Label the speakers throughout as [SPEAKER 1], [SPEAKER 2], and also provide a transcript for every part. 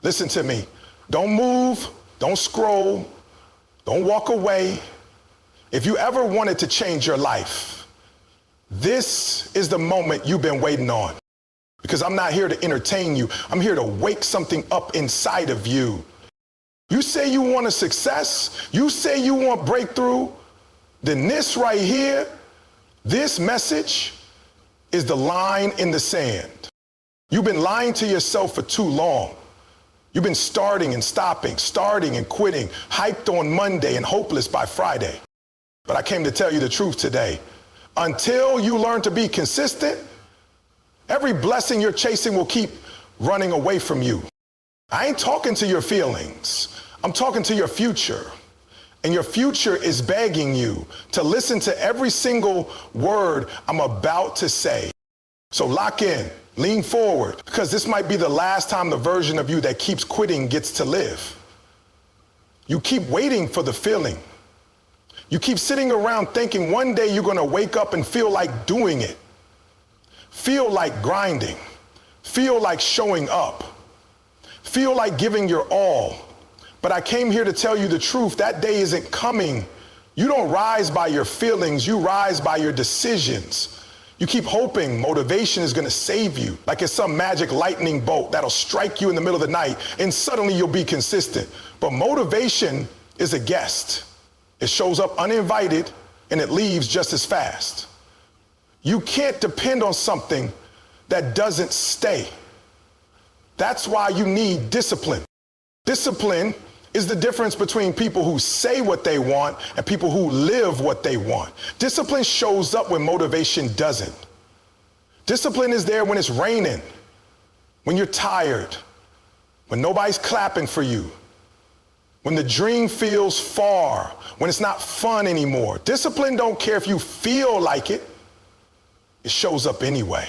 [SPEAKER 1] Listen to me. Don't move, don't scroll, don't walk away. If you ever wanted to change your life, this is the moment you've been waiting on. Because I'm not here to entertain you. I'm here to wake something up inside of you. You say you want a success, you say you want breakthrough, then this right here, this message is the line in the sand. You've been lying to yourself for too long. You've been starting and stopping, starting and quitting, hyped on Monday and hopeless by Friday. But I came to tell you the truth today. Until you learn to be consistent, every blessing you're chasing will keep running away from you. I ain't talking to your feelings. I'm talking to your future. And your future is begging you to listen to every single word I'm about to say. So lock in, lean forward, because this might be the last time the version of you that keeps quitting gets to live. You keep waiting for the feeling. You keep sitting around thinking one day you're going to wake up and feel like doing it. Feel like grinding. Feel like showing up. Feel like giving your all. But I came here to tell you the truth. That day isn't coming. You don't rise by your feelings. You rise by your decisions. You keep hoping motivation is going to save you, like it's some magic lightning bolt that'll strike you in the middle of the night and suddenly you'll be consistent. But motivation is a guest. It shows up uninvited and it leaves just as fast. You can't depend on something that doesn't stay. That's why you need discipline. Discipline is the difference between people who say what they want and people who live what they want. Discipline shows up when motivation doesn't. Discipline is there when it's raining, when you're tired, when nobody's clapping for you, when the dream feels far, when it's not fun anymore. Discipline don't care if you feel like it. It shows up anyway.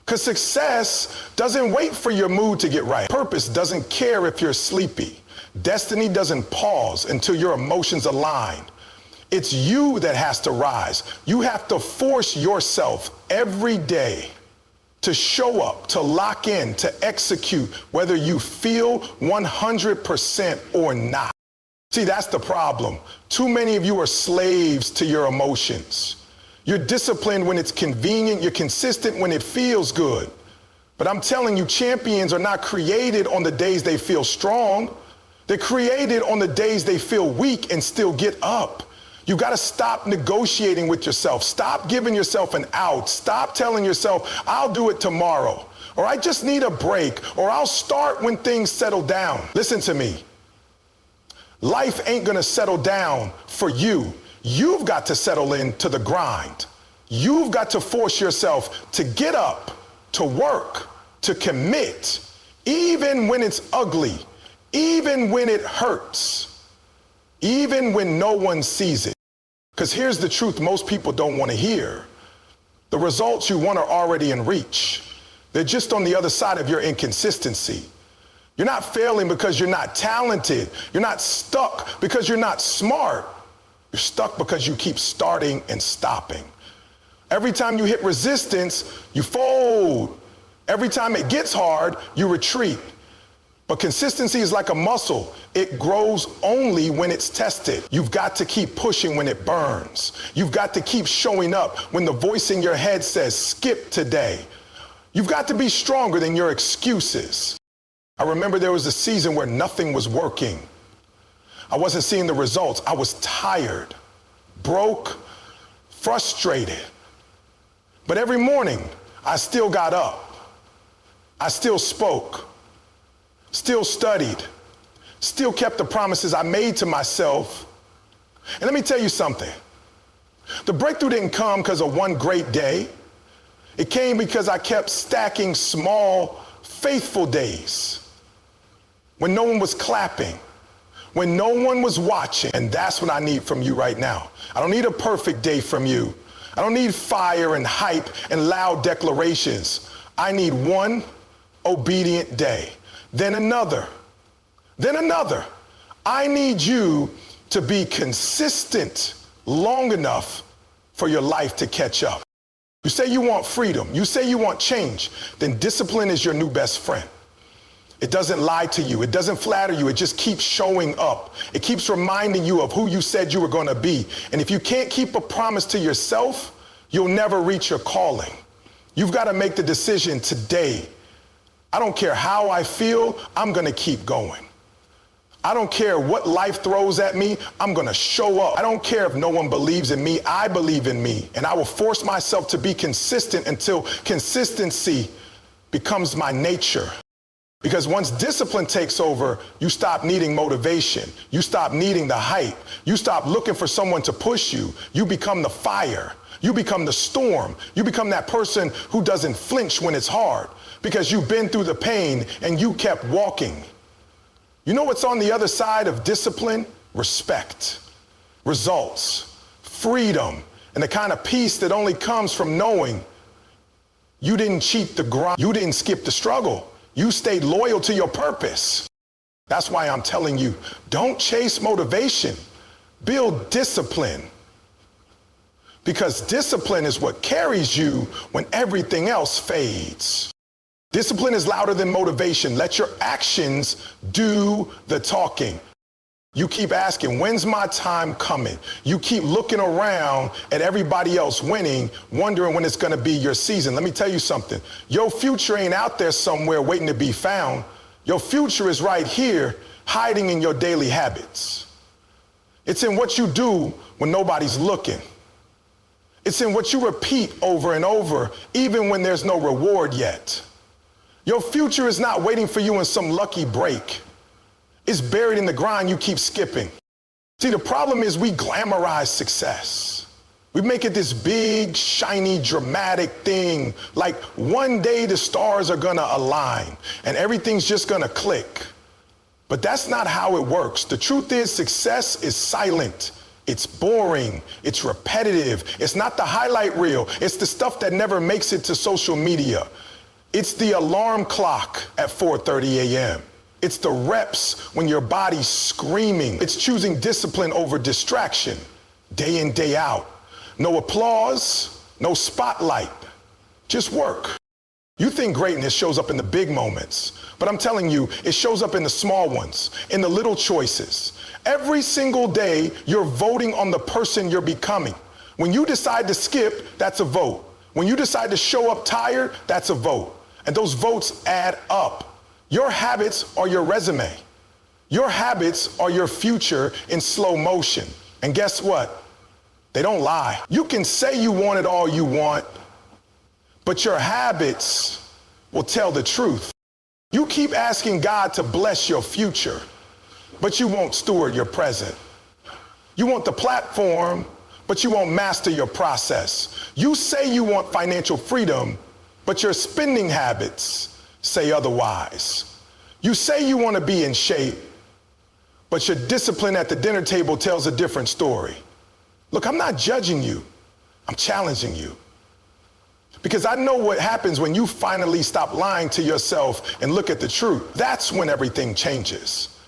[SPEAKER 1] Because success doesn't wait for your mood to get right. Purpose doesn't care if you're sleepy. Destiny doesn't pause until your emotions align. It's you that has to rise. You have to force yourself every day to show up, to lock in, to execute, whether you feel 100% or not. See, that's the problem. Too many of you are slaves to your emotions. You're disciplined when it's convenient. You're consistent when it feels good. But I'm telling you, champions are not created on the days they feel strong. They're created on the days they feel weak and still get up. You got to stop negotiating with yourself. Stop giving yourself an out. Stop telling yourself, I'll do it tomorrow, or I just need a break, or I'll start when things settle down. Listen to me. Life ain't going to settle down for you. You've got to settle into the grind. You've got to force yourself to get up, to work, to commit, even when it's ugly, even when it hurts, even when no one sees it. Because here's the truth most people don't want to hear. The results you want are already in reach. They're just on the other side of your inconsistency. You're not failing because you're not talented. You're not stuck because you're not smart. You're stuck because you keep starting and stopping. Every time you hit resistance, you fold. Every time it gets hard, you retreat. But consistency is like a muscle. It grows only when it's tested. You've got to keep pushing when it burns. You've got to keep showing up when the voice in your head says, skip today. You've got to be stronger than your excuses. I remember there was a season where nothing was working. I wasn't seeing the results. I was tired, broke, frustrated. But every morning, I still got up. I still spoke, still studied, still kept the promises I made to myself. And let me tell you something. The breakthrough didn't come because of one great day. It came because I kept stacking small, faithful days when no one was clapping, when no one was watching. And that's what I need from you right now. I don't need a perfect day from you. I don't need fire and hype and loud declarations. I need one obedient day, then another, then another. I need you to be consistent long enough for your life to catch up. You say you want freedom. You say you want change. Then discipline is your new best friend. It doesn't lie to you. It doesn't flatter you. It just keeps showing up. It keeps reminding you of who you said you were going to be. And if you can't keep a promise to yourself, you'll never reach your calling. You've got to make the decision today. I don't care how I feel, I'm going to keep going. I don't care what life throws at me, I'm going to show up. I don't care if no one believes in me, I believe in me. And I will force myself to be consistent until consistency becomes my nature. Because once discipline takes over, you stop needing motivation. You stop needing the hype. You stop looking for someone to push you. You become the fire. You become the storm. You become that person who doesn't flinch when it's hard because you've been through the pain and you kept walking. You know what's on the other side of discipline? Respect, results, freedom, and the kind of peace that only comes from knowing you didn't cheat the grind. You didn't skip the struggle. You stayed loyal to your purpose. That's why I'm telling you, don't chase motivation. Build discipline. Because discipline is what carries you when everything else fades. Discipline is louder than motivation. Let your actions do the talking. You keep asking, when's my time coming? You keep looking around at everybody else winning, wondering when it's going to be your season. Let me tell you something. Your future ain't out there somewhere waiting to be found. Your future is right here, hiding in your daily habits. It's in what you do when nobody's looking. It's in what you repeat over and over, even when there's no reward yet. Your future is not waiting for you in some lucky break. It's buried in the grind you keep skipping. See, the problem is we glamorize success. We make it this big, shiny, dramatic thing, like one day the stars are gonna align and everything's just gonna click. But that's not how it works. The truth is success is silent. It's boring. It's repetitive. It's not the highlight reel. It's the stuff that never makes it to social media. It's the alarm clock at 4:30 a.m. It's the reps when your body's screaming. It's choosing discipline over distraction, day in, day out. No applause, no spotlight, just work. You think greatness shows up in the big moments, but I'm telling you, it shows up in the small ones, in the little choices. Every single day, you're voting on the person you're becoming. When you decide to skip, that's a vote. When you decide to show up tired, that's a vote. And those votes add up. Your habits are your resume. Your habits are your future in slow motion. And guess what? They don't lie. You can say you want it all you want, but your habits will tell the truth. You keep asking God to bless your future, but you won't steward your present. You want the platform, but you won't master your process. You say you want financial freedom, but your spending habits say otherwise. You say you want to be in shape, but your discipline at the dinner table tells a different story. Look, I'm not judging you. I'm challenging you. Because I know what happens when you finally stop lying to yourself and look at the truth. That's when everything changes.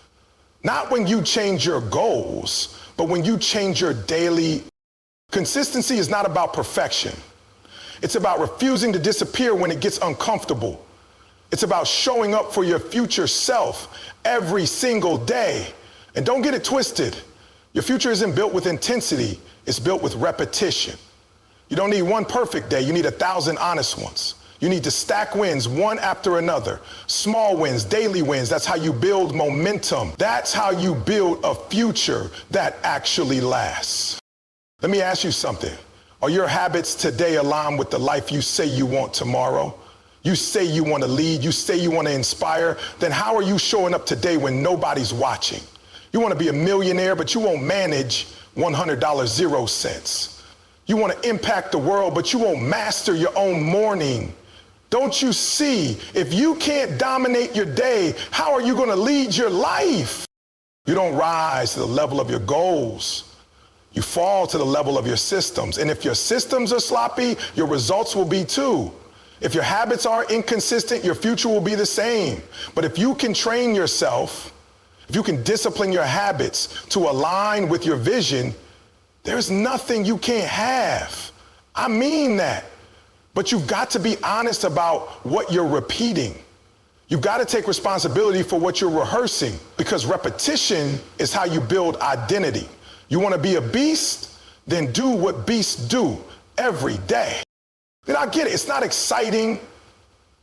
[SPEAKER 1] Not when you change your goals, but when you change your daily. Consistency is not about perfection. It's about refusing to disappear when it gets uncomfortable. It's about showing up for your future self every single day. And don't get it twisted. Your future isn't built with intensity. It's built with repetition. You don't need one perfect day. You need 1,000 honest ones. You need to stack wins one after another. Small wins, daily wins. That's how you build momentum. That's how you build a future that actually lasts. Let me ask you something. Are your habits today aligned with the life you say you want tomorrow? You say you want to lead, you say you want to inspire, then how are you showing up today when nobody's watching? You want to be a millionaire, but you won't manage $100 0 cents. You want to impact the world, but you won't master your own morning. Don't you see, if you can't dominate your day, how are you going to lead your life? You don't rise to the level of your goals. You fall to the level of your systems. And if your systems are sloppy, your results will be too. If your habits are inconsistent, your future will be the same. But if you can train yourself, if you can discipline your habits to align with your vision, there's nothing you can't have. I mean that. But you've got to be honest about what you're repeating. You've got to take responsibility for what you're rehearsing, because repetition is how you build identity. You want to be a beast? Then do what beasts do every day. And I get it. It's not exciting.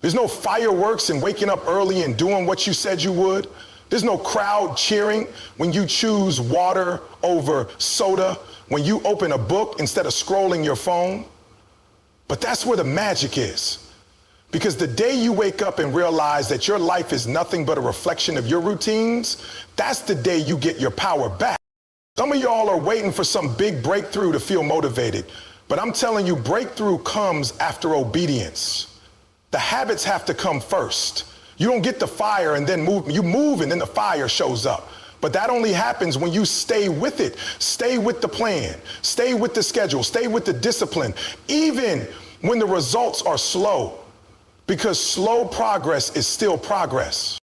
[SPEAKER 1] There's no fireworks and waking up early and doing what you said you would. There's no crowd cheering when you choose water over soda, when you open a book instead of scrolling your phone. But that's where the magic is. Because the day you wake up and realize that your life is nothing but a reflection of your routines, that's the day you get your power back. Some of y'all are waiting for some big breakthrough to feel motivated. But I'm telling you, breakthrough comes after obedience. The habits have to come first. You don't get the fire and then move. You move and then the fire shows up. But that only happens when you stay with it. Stay with the plan. Stay with the schedule. Stay with the discipline. Even when the results are slow. Because slow progress is still progress.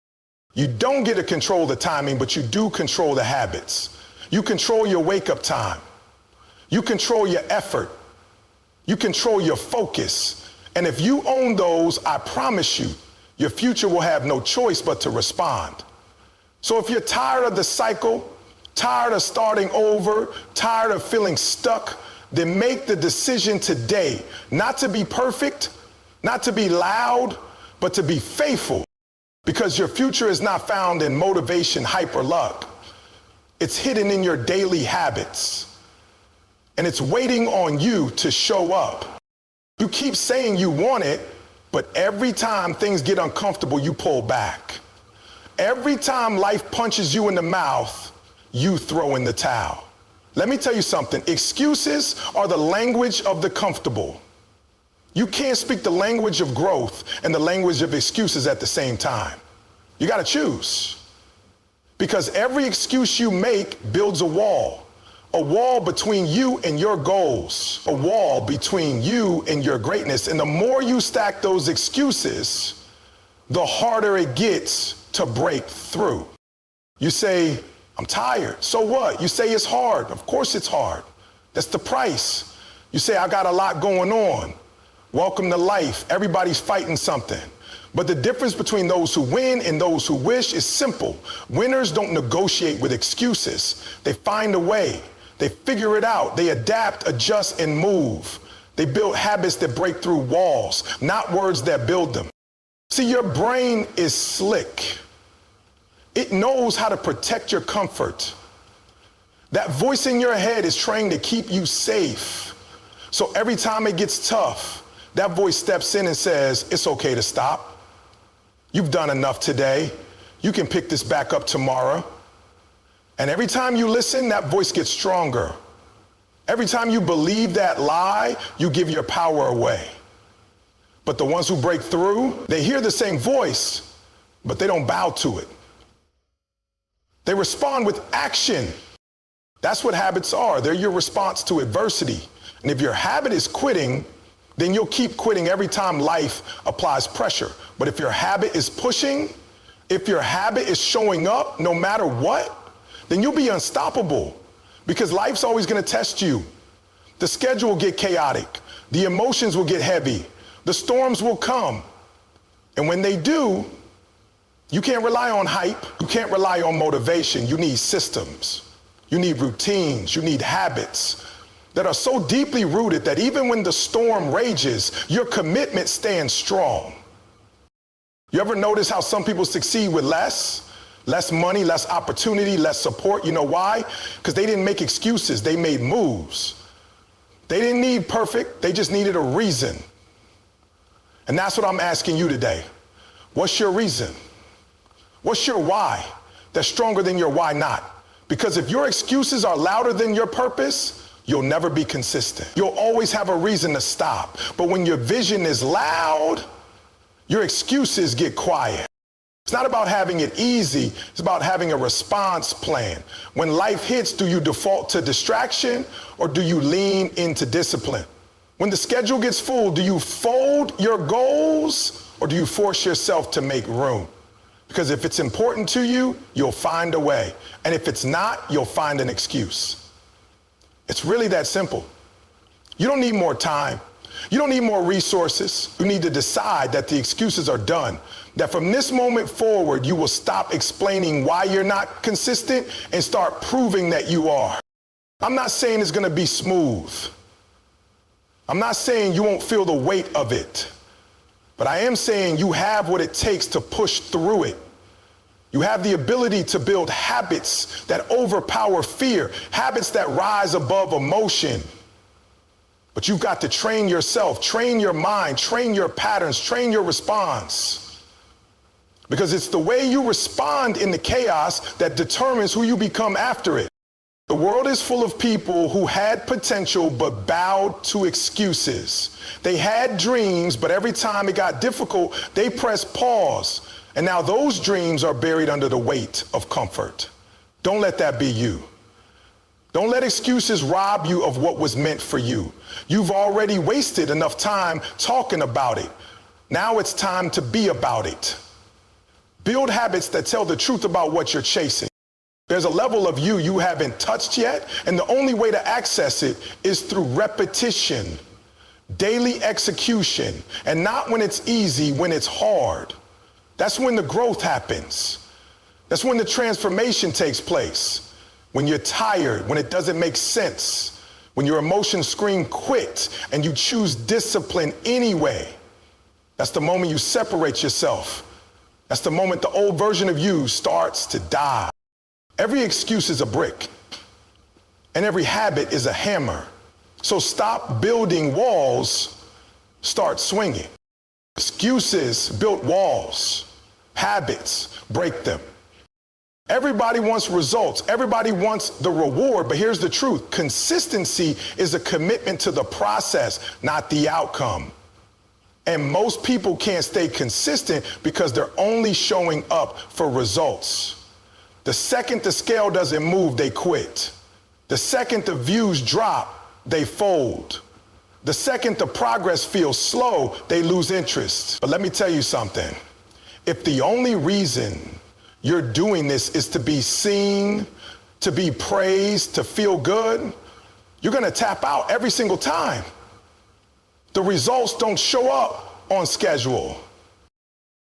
[SPEAKER 1] You don't get to control the timing, but you do control the habits. You control your wake-up time. You control your effort. You control your focus. And if you own those, I promise you, your future will have no choice but to respond. So if you're tired of the cycle, tired of starting over, tired of feeling stuck, then make the decision today not to be perfect, not to be loud, but to be faithful. Because your future is not found in motivation, hype, or luck. It's hidden in your daily habits. And it's waiting on you to show up. You keep saying you want it, but every time things get uncomfortable, you pull back. Every time life punches you in the mouth, you throw in the towel. Let me tell you something. Excuses are the language of the comfortable. You can't speak the language of growth and the language of excuses at the same time. You got to choose. Because every excuse you make builds a wall between you and your goals, a wall between you and your greatness. And the more you stack those excuses, the harder it gets to break through. You say, I'm tired. So what? You say it's hard. Of course it's hard. That's the price. You say, I got a lot going on. Welcome to life. Everybody's fighting something. But the difference between those who win and those who wish is simple. Winners don't negotiate with excuses. They find a way. They figure it out. They adapt, adjust, and move. They build habits that break through walls, not words that build them. See, your brain is slick. It knows how to protect your comfort. That voice in your head is trained to keep you safe. So every time it gets tough, that voice steps in and says, it's okay to stop. You've done enough today. You can pick this back up tomorrow. And every time you listen, that voice gets stronger. Every time you believe that lie, you give your power away. But the ones who break through, they hear the same voice, but they don't bow to it. They respond with action. That's what habits are. They're your response to adversity. And if your habit is quitting, then you'll keep quitting every time life applies pressure. But if your habit is pushing, if your habit is showing up no matter what, then you'll be unstoppable, because life's always going to test you. The schedule will get chaotic. The emotions will get heavy. The storms will come. And when they do, you can't rely on hype. You can't rely on motivation. You need systems. You need routines. You need habits that are so deeply rooted that even when the storm rages, your commitment stands strong. You ever notice how some people succeed with less money, less opportunity, less support? You know why? Because they didn't make excuses. They made moves. They didn't need perfect. They just needed a reason. And that's what I'm asking you today. What's your reason? What's your why that's stronger than your why not? Because if your excuses are louder than your purpose, you'll never be consistent. You'll always have a reason to stop. But when your vision is loud, your excuses get quiet. It's not about having it easy. It's about having a response plan. When life hits, do you default to distraction or do you lean into discipline? When the schedule gets full, do you fold your goals or do you force yourself to make room? Because if it's important to you, you'll find a way. And if it's not, you'll find an excuse. It's really that simple. You don't need more time. You don't need more resources. You need to decide that the excuses are done. that from this moment forward, you will stop explaining why you're not consistent and start proving that you are. I'm not saying it's going to be smooth. I'm not saying you won't feel the weight of it. But I am saying you have what it takes to push through it. You have the ability to build habits that overpower fear, habits that rise above emotion. But you've got to train yourself, train your mind, train your patterns, train your response. Because it's the way you respond in the chaos that determines who you become after it. The world is full of people who had potential but bowed to excuses. They had dreams, but every time it got difficult, they pressed pause. And now those dreams are buried under the weight of comfort. Don't let that be you. Don't let excuses rob you of what was meant for you. You've already wasted enough time talking about it. Now it's time to be about it. Build habits that tell the truth about what you're chasing. There's a level of you haven't touched yet, and the only way to access it is through repetition, daily execution, and not when it's easy, when it's hard. That's when the growth happens. That's when the transformation takes place. When you're tired, when it doesn't make sense, when your emotions scream quit and you choose discipline anyway. That's the moment you separate yourself. That's the moment the old version of you starts to die. Every excuse is a brick, and every habit is a hammer. So stop building walls, start swinging. Excuses build walls, habits break them. Everybody wants results, everybody wants the reward, but here's the truth. Consistency is a commitment to the process, not the outcome. And most people can't stay consistent because they're only showing up for results. The second the scale doesn't move, they quit. The second the views drop, they fold. The second the progress feels slow, they lose interest. But let me tell you something. If the only reason you're doing this is to be seen, to be praised, to feel good, you're going to tap out every single time. The results don't show up on schedule.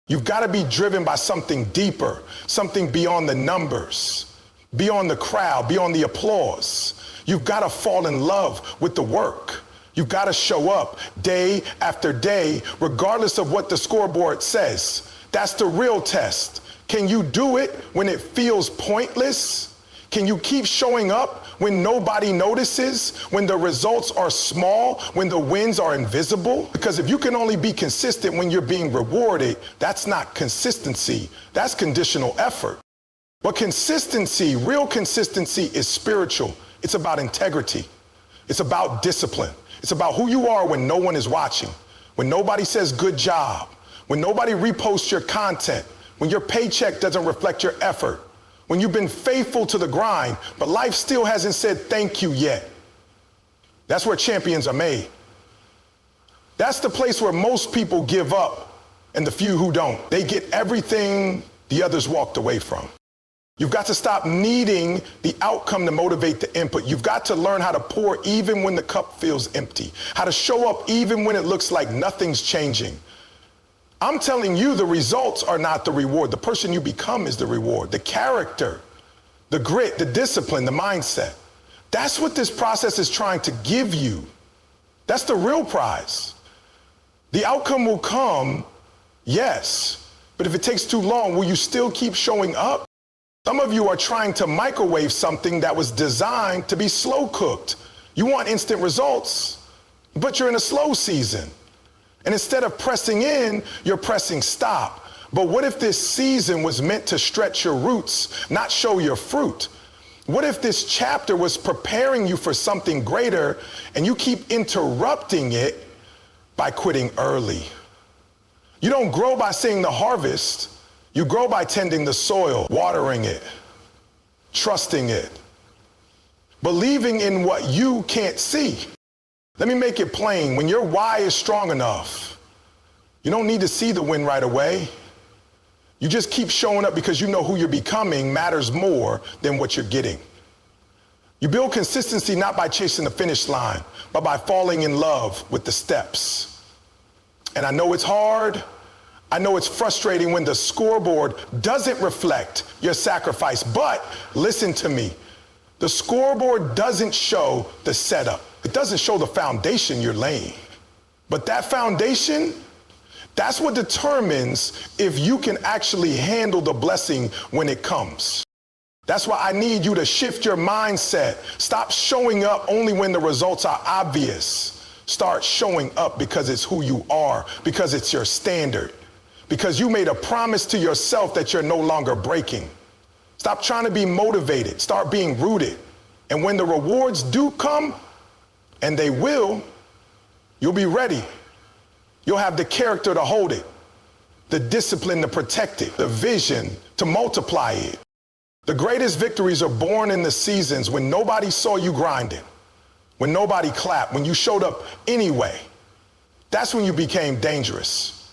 [SPEAKER 1] You've got to be driven by something deeper, something beyond the numbers, beyond the crowd, beyond the applause. You've got to fall in love with the work. You've got to show up day after day, regardless of what the scoreboard says. That's the real test. Can you do it when it feels pointless? Can you keep showing up when nobody notices, when the results are small, when the wins are invisible? Because if you can only be consistent when you're being rewarded, that's not consistency, that's conditional effort. But consistency, real consistency, is spiritual. It's about integrity. It's about discipline. It's about who you are when no one is watching, when nobody says good job, when nobody reposts your content, when your paycheck doesn't reflect your effort, when you've been faithful to the grind, but life still hasn't said thank you yet. That's where champions are made. That's the place where most people give up, and the few who don't. They get everything the others walked away from. You've got to stop needing the outcome to motivate the input. You've got to learn how to pour even when the cup feels empty, how to show up even when it looks like nothing's changing. I'm telling you, the results are not the reward. The person you become is the reward. The character, the grit, the discipline, the mindset. That's what this process is trying to give you. That's the real prize. The outcome will come, yes, but if it takes too long, will you still keep showing up? Some of you are trying to microwave something that was designed to be slow cooked. You want instant results, but you're in a slow season. And instead of pressing in, you're pressing stop. But what if this season was meant to stretch your roots, not show your fruit? What if this chapter was preparing you for something greater and you keep interrupting it by quitting early? You don't grow by seeing the harvest. You grow by tending the soil, watering it, trusting it, believing in what you can't see. Let me make it plain. When your why is strong enough, you don't need to see the win right away. You just keep showing up because you know who you're becoming matters more than what you're getting. You build consistency not by chasing the finish line, but by falling in love with the steps. And I know it's hard. I know it's frustrating when the scoreboard doesn't reflect your sacrifice, but listen to me. The scoreboard doesn't show the setup. It doesn't show the foundation you're laying. But that foundation, that's what determines if you can actually handle the blessing when it comes. That's why I need you to shift your mindset. Stop showing up only when the results are obvious. Start showing up because it's who you are, because it's your standard, because you made a promise to yourself that you're no longer breaking. Stop trying to be motivated. Start being rooted. And when the rewards do come, and they will, you'll be ready. You'll have the character to hold it, the discipline to protect it, the vision to multiply it. The greatest victories are born in the seasons when nobody saw you grinding, when nobody clapped, when you showed up anyway. That's when you became dangerous.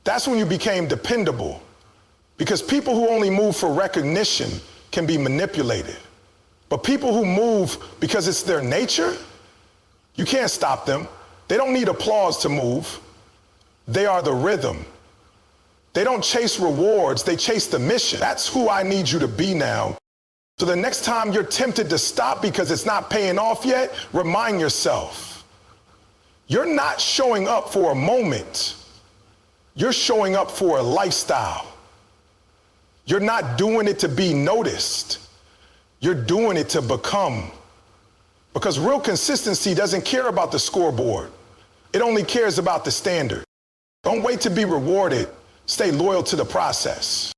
[SPEAKER 1] That's when you became dependable. Because people who only move for recognition can be manipulated. But people who move because it's their nature, you can't stop them. They don't need applause to move. They are the rhythm. They don't chase rewards, they chase the mission. That's who I need you to be now. So the next time you're tempted to stop because it's not paying off yet, remind yourself, you're not showing up for a moment. You're showing up for a lifestyle. You're not doing it to be noticed. You're doing it to become. Because real consistency doesn't care about the scoreboard. It only cares about the standard. Don't wait to be rewarded. Stay loyal to the process.